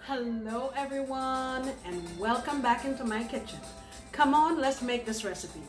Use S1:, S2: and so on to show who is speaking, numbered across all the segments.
S1: Hello everyone and welcome back into my kitchen. Come on, let's make this recipe.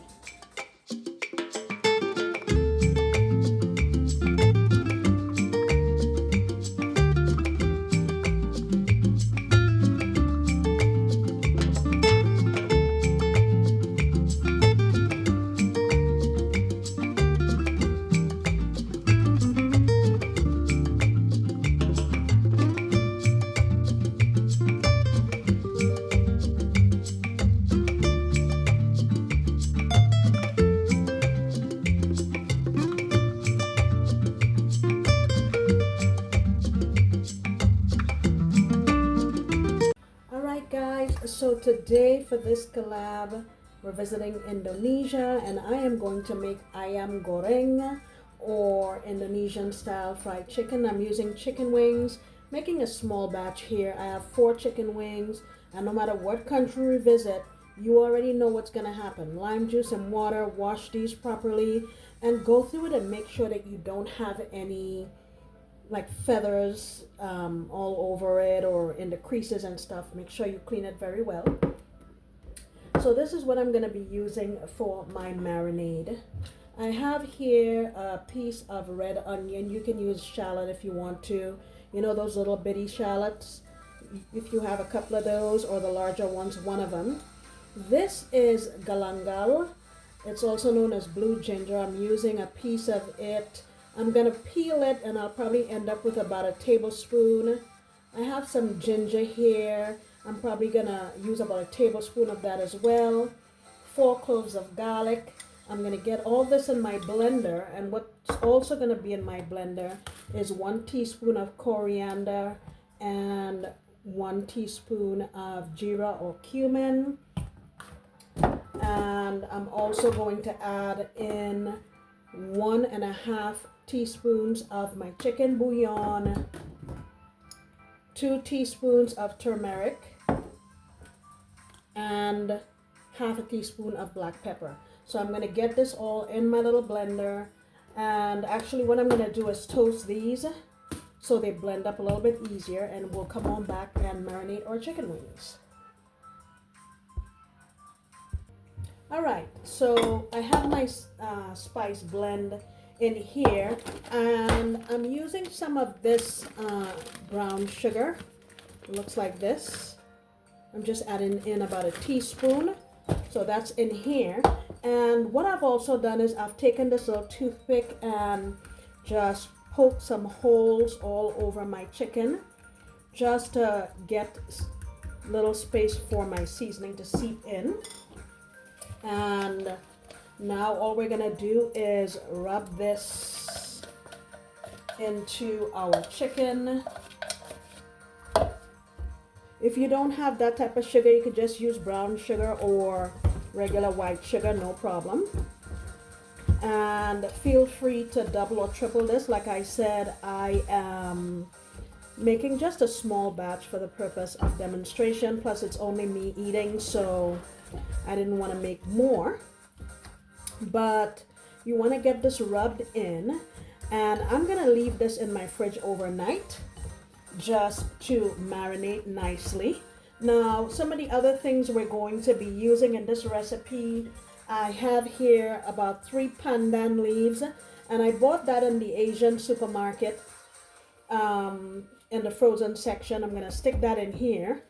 S1: So today for this collab, we're visiting Indonesia and I am going to make Ayam Goreng or Indonesian style fried chicken. I'm using chicken wings, making a small batch here. I have 4 chicken wings and no matter what country we visit, you already know what's going to happen. Lime juice and water, wash these properly and go through it and make sure that you don't have any like feathers all over it or in the creases and stuff. Make sure you clean it very well. So this is what I'm going to be using for my marinade. I have here a piece of red onion. You can use shallot if you want to. You know those little bitty shallots? If you have a couple of those or the larger ones, one of them. This is galangal. It's also known as blue ginger. I'm using a piece of it. I'm going to peel it and I'll probably end up with about a tablespoon. I have some ginger here. I'm probably going to use about a tablespoon of that as well. 4 cloves of garlic. I'm going to get all this in my blender, and what's also going to be in my blender is 1 teaspoon of coriander and 1 teaspoon of jeera or cumin. And I'm also going to add in 1.5 teaspoons of my chicken bouillon, 2 teaspoons of turmeric, and half a teaspoon of black pepper. So I'm going to get this all in my little blender, and actually what I'm going to do is toast these so they blend up a little bit easier, and we'll come on back and marinate our chicken wings. Alright, so I have my spice blend in here and I'm using some of this brown sugar. It looks like this. I'm just adding in about a teaspoon, so that's in here. And what I've also done is I've taken this little toothpick and just poked some holes all over my chicken just to get little space for my seasoning to seep in. And now all we're gonna do is rub this into our chicken. If you don't have that type of sugar, you could just use brown sugar or regular white sugar, no problem. And feel free to double or triple this. Like I said, I am making just a small batch for the purpose of demonstration, plus it's only me eating, so I didn't want to make more. But you want to get this rubbed in, and I'm going to leave this in my fridge overnight just to marinate nicely. Now, some of the other things we're going to be using in this recipe, I have here about 3 pandan leaves, and I bought that in the Asian supermarket in the frozen section. I'm going to stick that in here.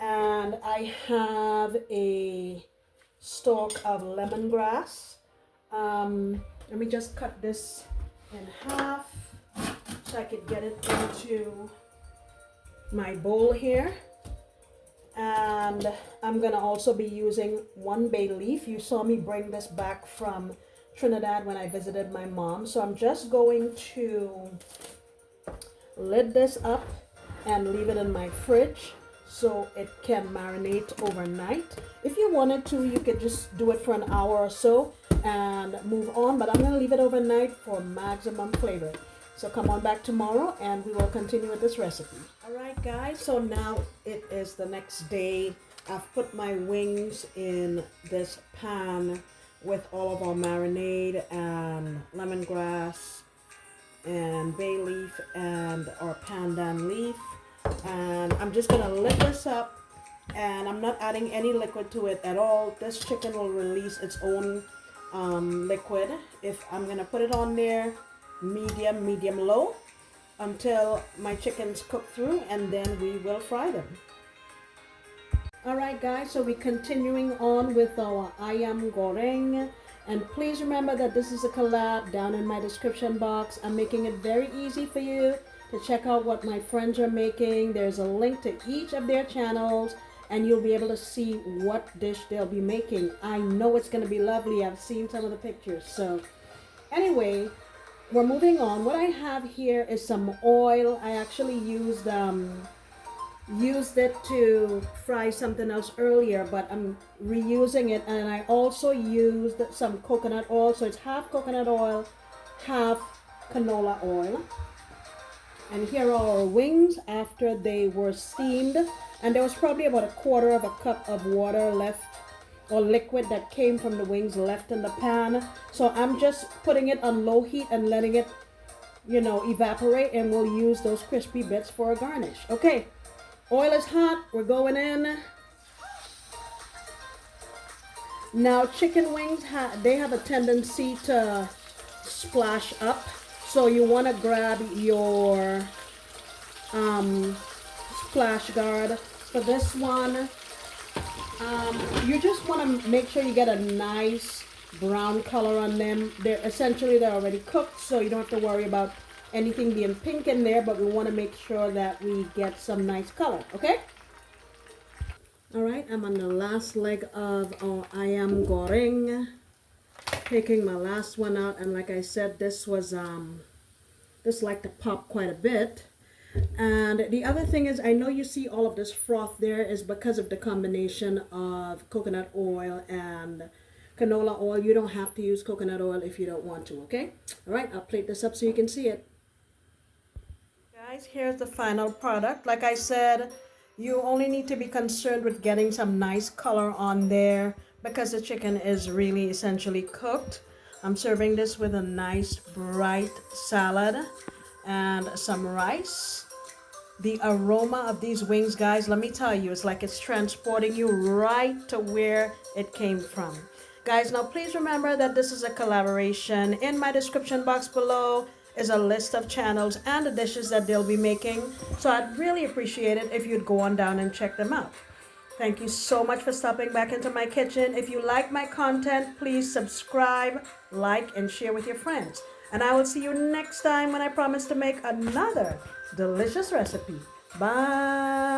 S1: And I have a stalk of lemongrass. Let me just cut this in half so I could get it into my bowl here. And I'm gonna also be using 1 bay leaf. You saw me bring this back from Trinidad when I visited my mom. So I'm just going to lid this up and leave it in my fridge so it can marinate overnight. If you wanted to, you could just do it for an hour or so and move on, but I'm going to leave it overnight for maximum flavor. So come on back tomorrow and we will continue with this recipe. Alright guys, so now it is the next day. I've put my wings in this pan with all of our marinade and lemongrass and bay leaf and our pandan leaf. And I'm just gonna lid this up, and I'm not adding any liquid to it at all. This chicken will release its own liquid. If I'm gonna put it on there, medium low, until my chickens cook through, and then we will fry them. Alright guys, so we're continuing on with our Ayam Goreng, and please remember that this is a collab. Down in my description box, I'm making it very easy for you to check out what my friends are making. There's a link to each of their channels, and you'll be able to see what dish they'll be making. I know it's going to be lovely. I've seen some of the pictures. So anyway, we're moving on. What I have here is some oil. I actually used it to fry something else earlier, but I'm reusing it. And I also used some coconut oil, so it's half coconut oil, half canola oil. And here are our wings after they were steamed, and there was probably about 1/4 of a cup of water left, or liquid that came from the wings, left in the pan. So I'm just putting it on low heat and letting it, you know, evaporate, and we'll use those crispy bits for a garnish. Okay. Oil is hot, we're going in. Now chicken wings, they have a tendency to splash up. So you want to grab your splash guard. For this one, you just want to make sure you get a nice brown color on them. They're already cooked, so you don't have to worry about anything being pink in there, but we want to make sure that we get some nice color, okay? All right, I'm on the last leg of our Ayam Goreng, taking my last one out, and like I said, this liked to pop quite a bit. And the other thing is, I know you see all of this froth there is because of the combination of coconut oil and canola oil. You don't have to use coconut oil if you don't want to, okay? All right, I'll plate this up so you can see it. Guys, here's the final product. Like I said, you only need to be concerned with getting some nice color on there because the chicken is really essentially cooked. I'm serving this with a nice bright salad and some rice. The aroma of these wings, guys, let me tell you, it's like it's transporting you right to where it came from. Guys, now please remember that this is a collaboration. In my description box below is a list of channels and the dishes that they'll be making. So I'd really appreciate it if you'd go on down and check them out. Thank you so much for stopping back into my kitchen. If you like my content, please subscribe, like, and share with your friends. And I will see you next time when I promise to make another delicious recipe. Bye.